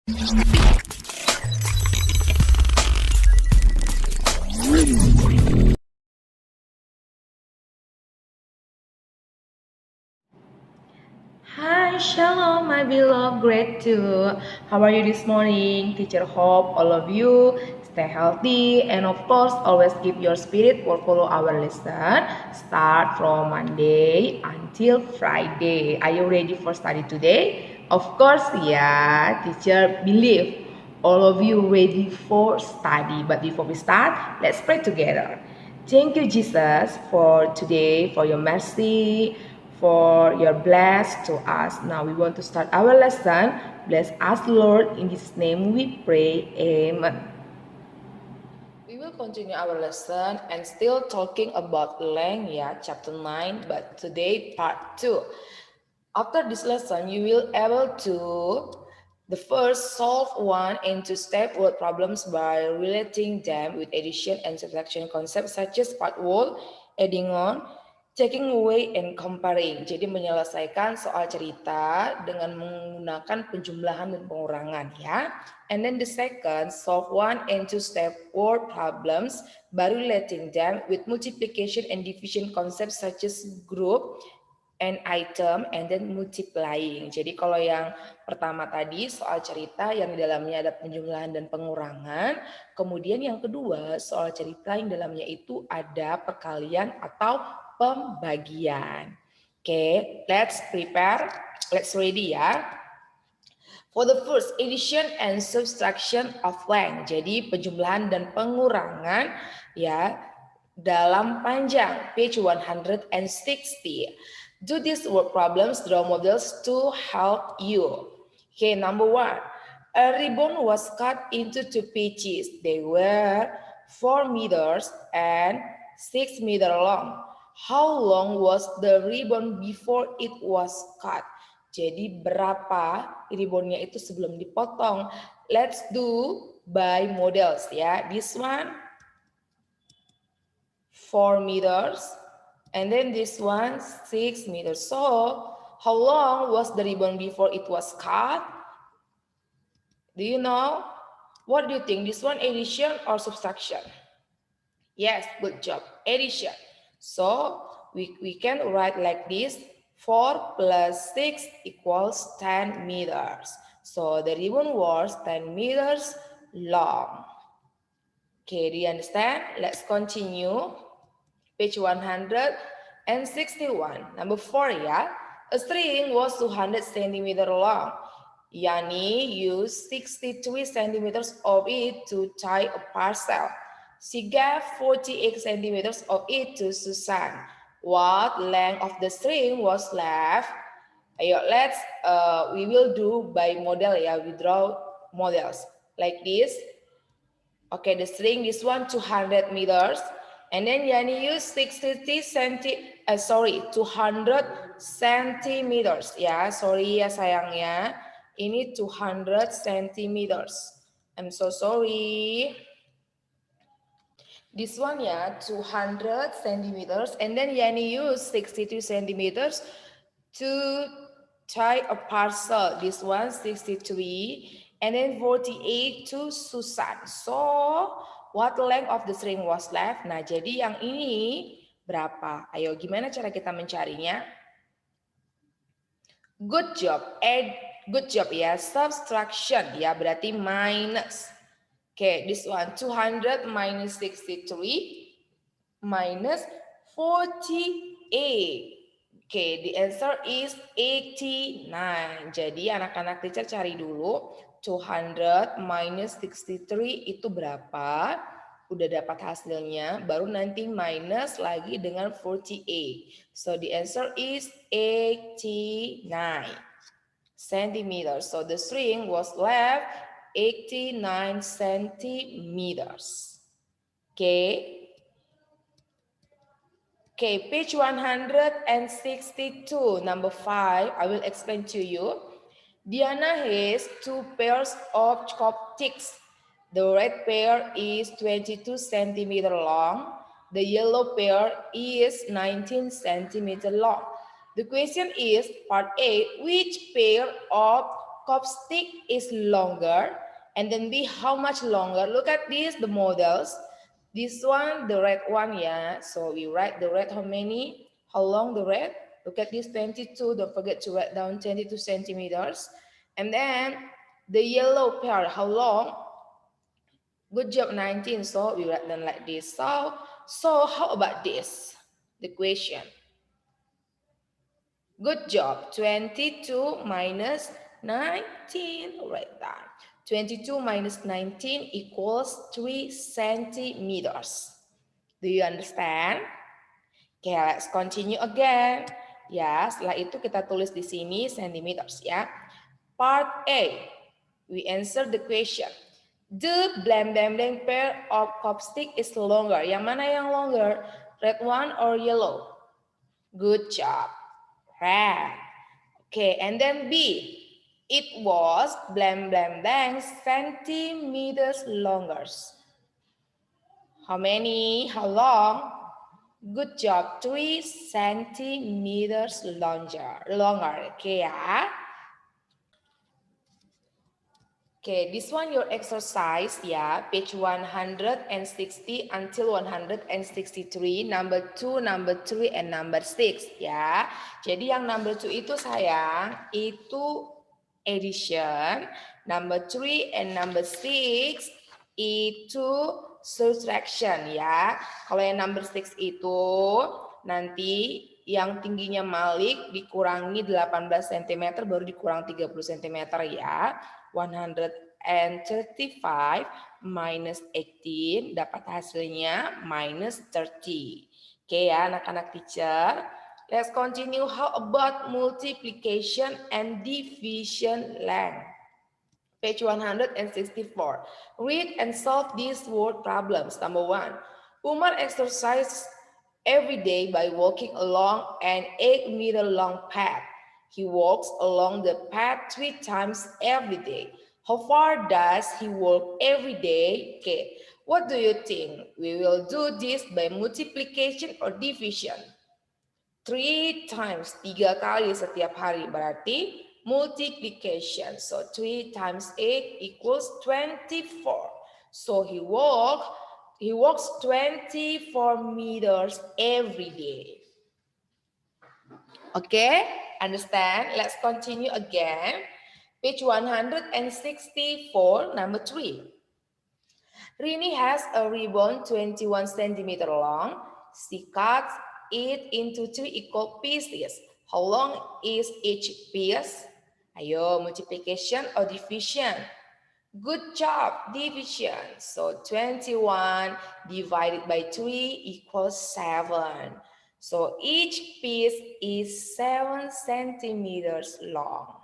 Hi, Shalom, my beloved grade 2. How are you this morning? Teacher hope all of you stay healthy and of course always keep your spirit or follow our lesson. Start from Monday until Friday. Are you ready for study today? Of course, yeah. Teacher believe all of you ready for study. But before we start, let's pray together. Thank you, Jesus, for today, for your mercy, for your bless to us. Now we want to start our lesson. Bless us, Lord. In Jesus' name we pray. Amen. We will continue our lesson and still talking about length, chapter 9, but today part 2. After this lesson, you will able to the first solve one and two-step word problems by relating them with addition and subtraction concepts such as part word, adding on, taking away, and comparing. Jadi menyelesaikan soal cerita dengan menggunakan penjumlahan dan pengurangan ya. And then the second, solve one and two-step word problems by relating them with multiplication and division concepts such as group, and item, and then multiplying. Jadi kalau yang pertama tadi soal cerita yang di dalamnya ada penjumlahan dan pengurangan. Kemudian yang kedua soal cerita yang dalamnya itu ada perkalian atau pembagian. Oke, let's prepare. Let's ready ya. For the first, addition and subtraction of length. Jadi penjumlahan dan pengurangan ya dalam panjang, page 160. Do these word problems, draw models to help you. Okay, number 1. A ribbon was cut into 2 pieces. They were 4 meters and 6 meters long. How long was the ribbon before it was cut? Jadi berapa ribbonnya itu sebelum dipotong? Let's do by models ya. This one 4 meters. And then this one, 6 meters. So, how long was the ribbon before it was cut? Do you know? What do you think? This one addition or subtraction? Yes, good job. Addition. So, we can write like this. 4 plus 6 equals 10 meters. So, the ribbon was 10 meters long. Okay, do you understand? Let's continue. Page 161. Number 4 ya. A string was 200 centimeter long. Yani used 63 centimeters of it to tie a parcel. She gave 48 centimeters of it to Susan. What length of the string was left? Ayo, let's we will do by model ya. We draw models like this. Okay, the string this one 200 meters. And then Yani use 200 centimeters. Ya, sorry ya sayangnya. Ini 200 centimeters. I'm so sorry. This one ya, 200 centimeters. And then Yani use 62 centimeters to tie a parcel. This one 63. And then 48 to Susan. So, what length of the string was left? Nah, jadi yang ini berapa? Ayo, gimana cara kita mencarinya? Good job. Good job ya. Subtraction ya, berarti minus. Okay, this one 200 minus 63 minus 48. Okay, the answer is 89. Jadi anak-anak teacher cari dulu 200 minus 63 itu berapa? Udah dapat hasilnya, baru nanti minus lagi dengan 48. So the answer is 89 centimeters. So the string was left 89 centimeters. Okay. Okay, page 162, number 5, I will explain to you. Diana has 2 pairs of chopsticks. The red pair is 22 centimeter long. The yellow pair is 19 centimeter long. The question is, part A, which pair of Copstick is longer. And then B, how much longer? Look at this, the models. This one, the red one, yeah. So we write the red, how many? How long the red? Look at this, 22. Don't forget to write down 22 centimeters. And then the yellow pair, how long? Good job, 19. So we write them like this. So how about this? The question. Good job. 22 minus 19. Write that. 22 minus 19 equals 3 centimeters. Do you understand? Okay, let's continue again. Ya, setelah itu kita tulis di sini centimeters ya. Part A. We answer the question. The blank pair of copstick is longer. Yang mana yang longer? Red one or yellow? Good job. Red. Okay, and then B. It was blank centimeters longer. How many? How long? Good job. 3 centimeters longer. Okay ya. Okay, this one your exercise ya, page 160 until 163, number 2, number 3, and number 6 ya. Jadi yang number 2 itu sayang, itu addition, number 3 and number 6 itu subtraction ya. Kalau yang number 6 itu nanti yang tingginya Malik dikurangi 18 cm baru dikurang 30 cm ya. 135 minus 18 dapat hasilnya minus 30. Oke ya anak-anak teacher. Let's continue. How about multiplication and division length? Page 164. Read and solve these word problems. Number 1. Umar exercises every day by walking along an 8-meter long path. He walks along the path 3 times every day. How far does he walk every day? Okay, what do you think? We will do this by multiplication or division. 3 times, 3 kali setiap hari berarti multiplication. So 3 times 8 equals 24. So he walks 24 meters every day. Okay, understand? Let's continue again. Page 164, number 3. Rini has a ribbon 21 centimeter long. She cuts it into 3 equal pieces. How long is each piece? Ayo, multiplication or division? Good job, division. So 21 divided by 3 equals 7. So each piece is 7 centimeters long.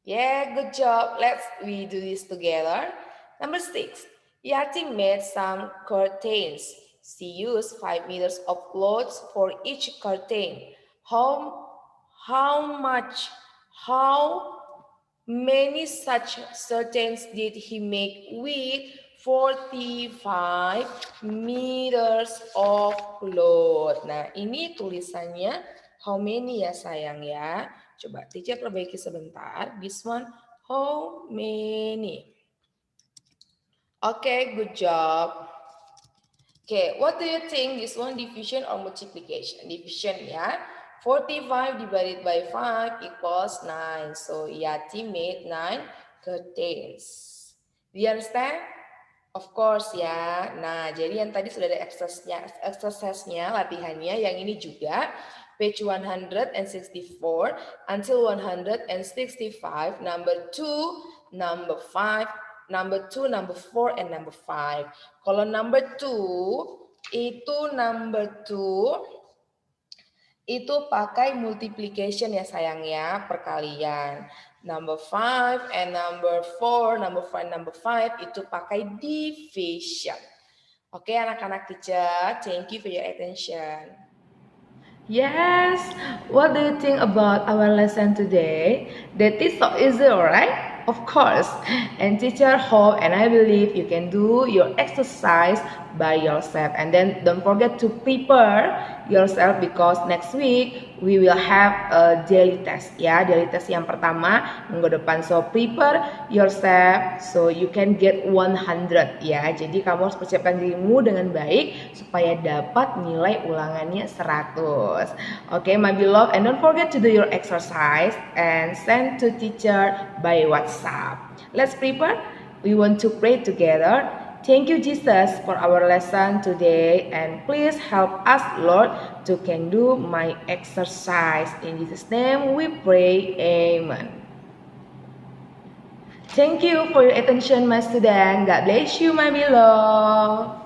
Yeah, good job. We do this together. Number 6. Yati made some curtains. She used 5 meters of clothes for each curtain. How many such curtains did he make with 45 meters of cloth? Nah, ini tulisannya how many ya sayang ya. Coba teacher perbaiki sebentar. This one, how many? Okay, good job. Okay, what do you think? This one division or multiplication? Division ya. 45 divided by 5 equals 9. So Yati made 9 curtains. Do you understand? Of course ya. Nah, jadi yang tadi sudah ada exercise-nya, latihannya. Yang ini juga page 164 until 165, number 2, number 5, number 2, number 4, and number 5. Kalau number 2, itu pakai multiplication ya sayang ya, perkalian. Number 5 and number 4, number 5, number 5 itu pakai division. Oke anak-anak teacher, thank you for your attention. Yes, what do you think about our lesson today? That is so easy, right? Of course. And teacher hope and I believe you can do your exercise by yourself. And then don't forget to prepare yourself because next week we will have a daily test ya. Daily test yang pertama minggu depan. So prepare yourself so you can get 100 ya. Jadi kamu harus persiapkan dirimu dengan baik supaya dapat nilai ulangannya 100. Okay, my beloved, and don't forget to do your exercise and send to teacher by WhatsApp. Let's prepare. We want to pray together. Thank you, Jesus, for our lesson today, and please help us, Lord, to can do my exercise. In Jesus' name we pray, amen. Thank you for your attention, my student. God bless you, my beloved.